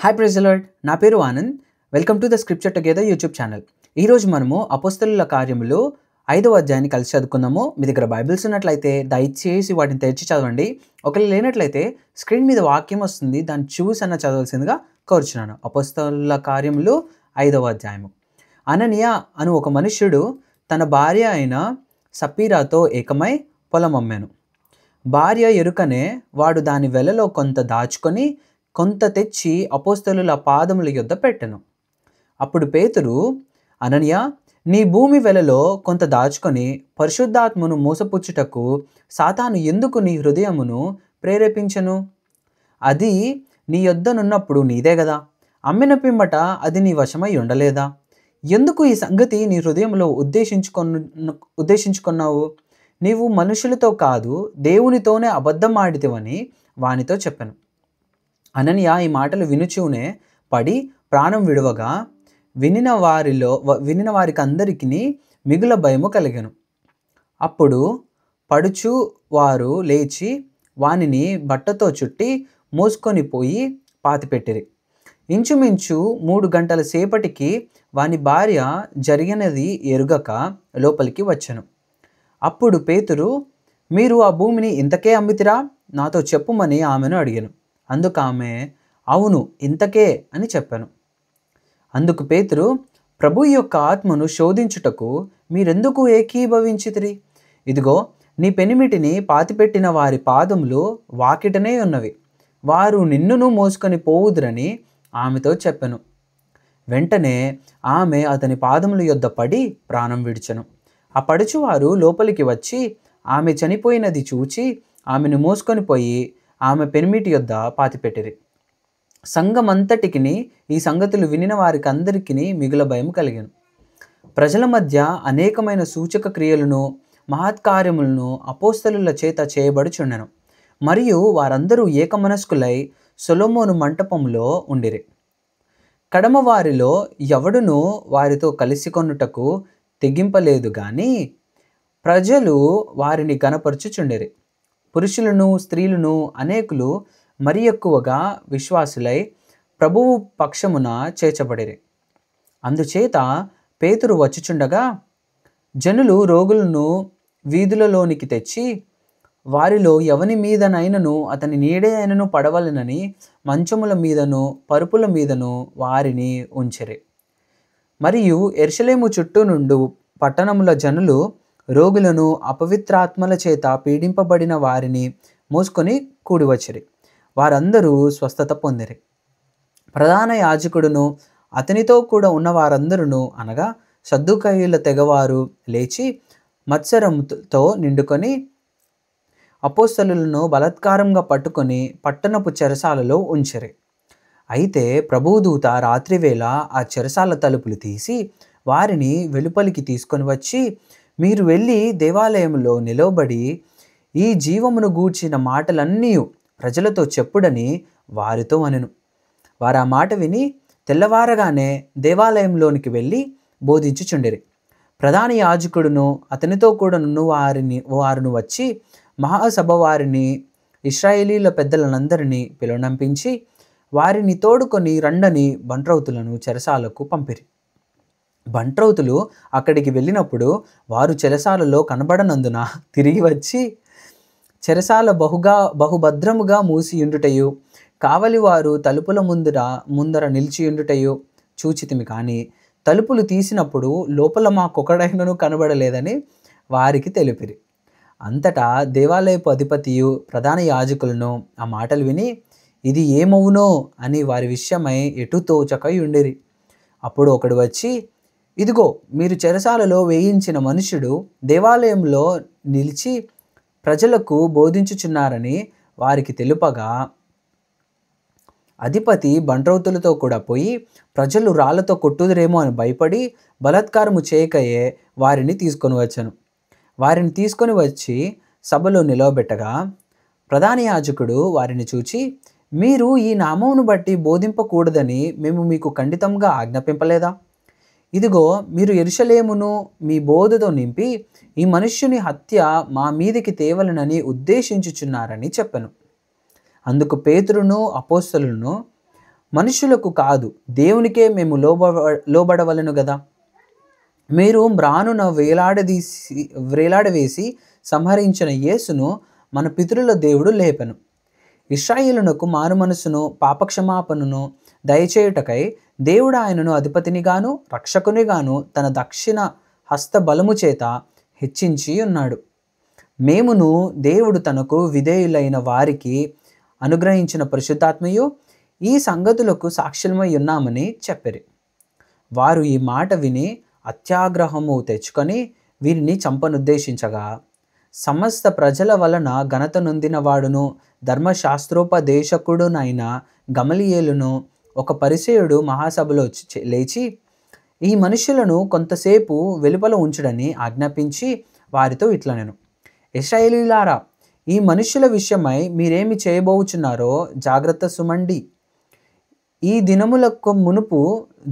Hi praise the lord. నా పేరు Anand. Welcome to the scripture together YouTube channel. ఈరోజు మనము అపోస్తలుల కార్యములు 5వ అధ్యాయాన్ని కలిసి చదువుకుందాము. మీ దగ్గర బైబిల్స్ ఉన్నట్లయితే దయచేసి వాటిని తెరిచి చదవండి. ఒకవేళ లేనట్లయితే స్క్రీన్ మీద వాక్యం వస్తుంది, దాన్ని చూసన్న చదవాల్సిందిగా కోరుచున్నాను. అపోస్తలుల కార్యములు 5వ అధ్యాయము. అననీయ అను ఒక మనుష్యుడు తన భార్య అయిన సప్పీరాతో ఏకమై పొలం అమ్మాను. భార్య ఎరుకనే వాడు దాని వెలలో కొంత దాచుకొని కొంత తెచ్చి అపోస్తలుల పాదముల యొద్ద పెట్టెను. అప్పుడు పేతురు, అననీయ, నీ భూమి వెలలో కొంత దాచుకొని పరిశుద్ధాత్మను మోసపుచ్చుటకు సాతాను ఎందుకు నీ హృదయమును ప్రేరేపించెను? అది నీ యొద్దనున్నప్పుడు నీదే గదా. అమ్మిన పిమ్మట అది నీ వశమై ఉండలేదా? ఎందుకు ఈ సంగతి నీ హృదయంలో ఉద్దేశించుకున్నావు? నీవు మనుషులతో కాదు దేవునితోనే అబద్ధం ఆడితివని వానితో చెప్పెను. అననీయ ఈ మాటలు వినుచూనే పడి ప్రాణం విడువగా వినిన వారికి అందరికీ మిగుల భయము కలిగెను. అప్పుడు పడుచు వారు లేచి వానిని బట్టతో చుట్టి మోసుకొని పోయి పాతిపెట్టిరి. ఇంచుమించు 3 గంటల సేపటికి వాని భార్య జరిగినది ఎరుగక లోపలికి వచ్చెను. అప్పుడు పేతురు, మీరు ఆ భూమిని ఇంతకే అమ్మితిరా? నాతో చెప్పుమని ఆమెను అడిగాను. అందుకు ఆమె, అవును, ఇంతకే అని చెప్పాను. అందుకు పేతురు, ప్రభు యొక్క ఆత్మను శోధించుటకు మీరెందుకు ఏకీభవించితిరి? ఇదిగో, నీ పెనిమిటిని పాతిపెట్టిన వారి పాదములు వాకిటనే ఉన్నవి, వారు నిన్నును మోసుకొని పోవుదురని ఆమెతో చెప్పెను. వెంటనే ఆమె అతని పాదముల యొద్ద పడి ప్రాణం విడిచెను. ఆ పడుచువారు లోపలికి వచ్చి ఆమె చనిపోయినది చూచి ఆమెను మోసుకొని పోయి ఆమె పెనిమిటి యొద్ద పాతిపెట్టిరి. సంఘమంతటికిని ఈ సంగతులు వినిన వారికి అందరికీ మిగుల భయం కలిగెను. ప్రజల మధ్య అనేకమైన సూచక క్రియలను మహత్కార్యములను అపోస్తలుల చేత చేయబడుచుండెను. మరియు వారందరూ ఏకమనస్కులై సొలొమోను మంటపములో ఉండిరి. కడమ వారిలో ఎవడునూ వారితో కలిసి కొనుటకు తెగింపలేదు గాని ప్రజలు వారిని గనపరచుచుండిరి. పురుషులను స్త్రీలను అనేకులు మరి ఎక్కువగా విశ్వాసులై ప్రభువు పక్షమున చేర్చబడిరి. అందుచేత పేతురు వచ్చుచుండగా జనులు రోగులను వీధులలోనికి తెచ్చి వారిలో ఎవని మీదనైనను అతని నీడే అయినను పడవలెనని మంచముల మీదను పరుపుల మీదను వారిని ఉంచిరి. మరియు యెరూషలేము చుట్టూ నుండు పట్టణముల జనులు రోగులను అపవిత్రాత్మల చేత పీడింపబడిన వారిని మోసుకొని కూడివచ్చిరి. వారందరూ స్వస్థత పొందిరి. ప్రధాన యాజకుడును అతనితో కూడా ఉన్న వారందరూ అనగా సద్దూకయ్యుల తెగవారు లేచి మత్సరముతో నిండుకొని అపోస్తలులను బలాత్కారంగా పట్టుకొని పట్టణపు చెరసాలలో ఉంచిరి. అయితే ప్రభుదూత రాత్రివేళ ఆ చెరసాల తలుపులు తీసి వారిని వెలుపలికి తీసుకొని వచ్చి, మీరు వెళ్ళి దేవాలయంలో నిలవబడి ఈ జీవమును గూర్చిన మాటలన్నీ ప్రజలతో చెప్పుడని వారితో అనెను. వారు ఆ మాట విని తెల్లవారగానే దేవాలయంలోనికి వెళ్ళి బోధించుచుండిరి. ప్రధాన యాజకుడును అతనితో కూడా వారును వచ్చి మహాసభ వారిని ఇశ్రాయేలీల పెద్దలందరినీ పిలువనంపించి వారిని తోడుకొని రండని బంట్రౌతులను చెరసాలకు పంపిరి. బంట్రౌతులు అక్కడికి వెళ్ళినప్పుడు వారు చెరసాలలో కనబడనందున తిరిగి వచ్చి చెరసాల బహుభద్రముగా మూసియుండుటయు కావలివారు తలుపుల ముందర నిలిచియుండుటయు చూచితిమి. కానీ తలుపులు తీసినప్పుడు లోపల మాకొకడైనను కనబడలేదని వారికి తెలిపిరి. అంతటా దేవాలయపు అధిపతియు ప్రధాన యాజకులను ఆ మాటలు విని ఇది ఏమవునో అని వారి విషయమై ఎటు తోచక ఉండిరి. అప్పుడు ఒకడు వచ్చి, ఇదిగో, మీరు చెరసాలలో వేయించిన మనుష్యుడు దేవాలయంలో నిలిచి ప్రజలకు బోధించుచున్నారని వారికి తెలుపగా అధిపతి బంట్రౌతులతో కూడా పోయి ప్రజలు రాళ్లతో కొట్టుదురేమో అని భయపడి బలాత్కారము చేయకయే వారిని తీసుకొని వచ్చాను. వారిని తీసుకొని వచ్చి సభలో నిలవబెట్టగా ప్రధాన యాజకుడు వారిని చూచి, మీరు ఈ నామమును బట్టి బోధింపకూడదని మేము మీకు ఖండితంగా ఆజ్ఞాపింపలేదా? ఇదిగో, మీరు యెరూషలేమును మీ బోధతో నింపి ఈ మనుష్యుని హత్య మా మీదికి తేవలనని ఉద్దేశించుచున్నారని చెప్పెను. అందుకు పేతురును అపోస్తలులను, మనుషులకు కాదు, దేవునికే మేము లోబడవలెను గదా. మీరు మ్రానున వేలాడవేసి సంహరించిన యేసును మన పితరుల దేవుడు లేపెను. ఇశ్రాయేలునకు మారుమనసును పాపక్షమాపణను దయచేయుటకై దేవుడు ఆయనను అధిపతినిగాను రక్షకునిగాను తన దక్షిణ హస్త బలము చేత హెచ్చించి ఉన్నాడు. మేమును దేవుడు తనకు విధేయులైన వారికి అనుగ్రహించిన పరిశుద్ధాత్మయు ఈ సంగతులకు సాక్షులమై ఉన్నామని చెప్పిరి. వారు ఈ మాట విని అత్యాగ్రహము తెచ్చుకొని వీరిని చంపనుద్దేశించగా, సమస్త ప్రజల వలన ఘనత నొందిన వాడును ధర్మశాస్త్రోపదేశకుడునైన గమలీయేలును ఒక పరిసయ్యుడు మహాసభలో లేచి ఈ మనుషులను కొంతసేపు వెలుపల ఉంచుడని ఆజ్ఞాపించి వారితో ఇట్లనెను. ఇశ్రాయేలీయులారా, ఈ మనుషుల విషయమై మీరేమి చేయబోచున్నారో జాగ్రత్త సుమండి. ఈ దినములకు మునుపు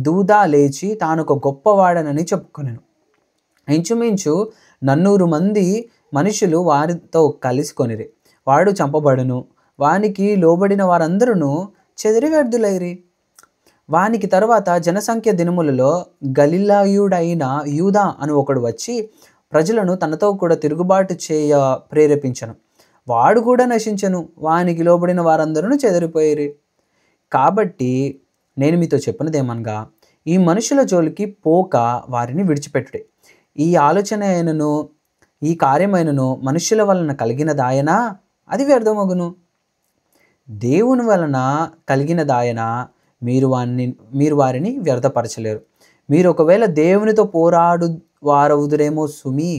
దూదా లేచి తానొక గొప్పవాడనని చెప్పుకొనెను. ఇంచుమించు 400 మంది మనుషులు వారితో కలిసికొనిరి. వాడు చంపబడును, వానికి లోబడిన వారందరూ చెదిరి వ్యర్థులైరి. వానికి తర్వాత జనసంఖ్య దినములలో గలిలాయుడైన యూదా అని ఒకడు వచ్చి ప్రజలను తనతో కూడా తిరుగుబాటు చేయ ప్రేరేపించను. వాడు కూడా నశించను, వానికి లోబడిన వారందరూ చెదిరిపోయిరి. కాబట్టి నేను మీతో చెప్పినదేమనగా, ఈ మనుషుల జోలికి పోక వారిని విడిచిపెట్టుడి. ఈ ఆలోచన అయినను ఈ కార్యమైనను మనుషుల వలన కలిగినదాయనా, అది వ్యర్థమగును. దేవుని వలన కలిగినదాయనా, మీరు వారిని వ్యర్థపరచలేరు. మీరు ఒకవేళ దేవునితో పోరాడు వారవుదురేమో సుమి.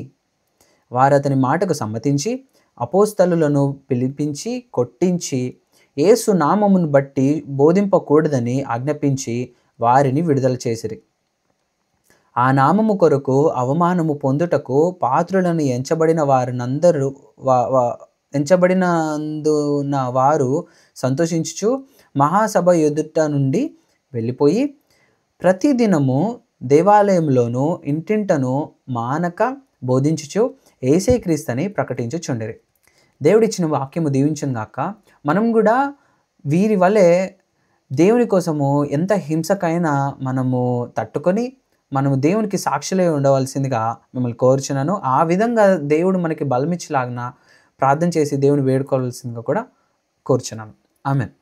వారు అతని మాటకు సమ్మతించి అపోస్తలులను పిలిపించి కొట్టించి యేసు నామమును బట్టి బోధింపకూడదని ఆజ్ఞాపించి వారిని విడుదల చేసిరి. ఆ నామము కొరకు అవమానము పొందుటకు పాత్రులను ఎంచబడినందున వారు సంతోషించుచు మహాసభ ఎదుట నుండి వెళ్ళిపోయి ప్రతిదినము దేవాలయంలోనూ ఇంటింటను మానక బోధించుచు యేసే క్రీస్తుని ప్రకటించుచుండిరి. దేవుడిచ్చిన వాక్యము దీవించును గాక. మనం కూడా వీరి వలె దేవుని కోసము ఎంత హింసకైనా మనము తట్టుకొని మనము దేవునికి సాక్షులై ఉండవలసిందిగా మిమ్మల్ని కోరుచున్నాను. ఆ విధంగా దేవుడు మనకి బలమిచ్చేలాగా ప్రార్థన చేసి దేవుని వేడుకోవాల్సిందిగా కూడా కోరుచున్నాను. ఆమేన్.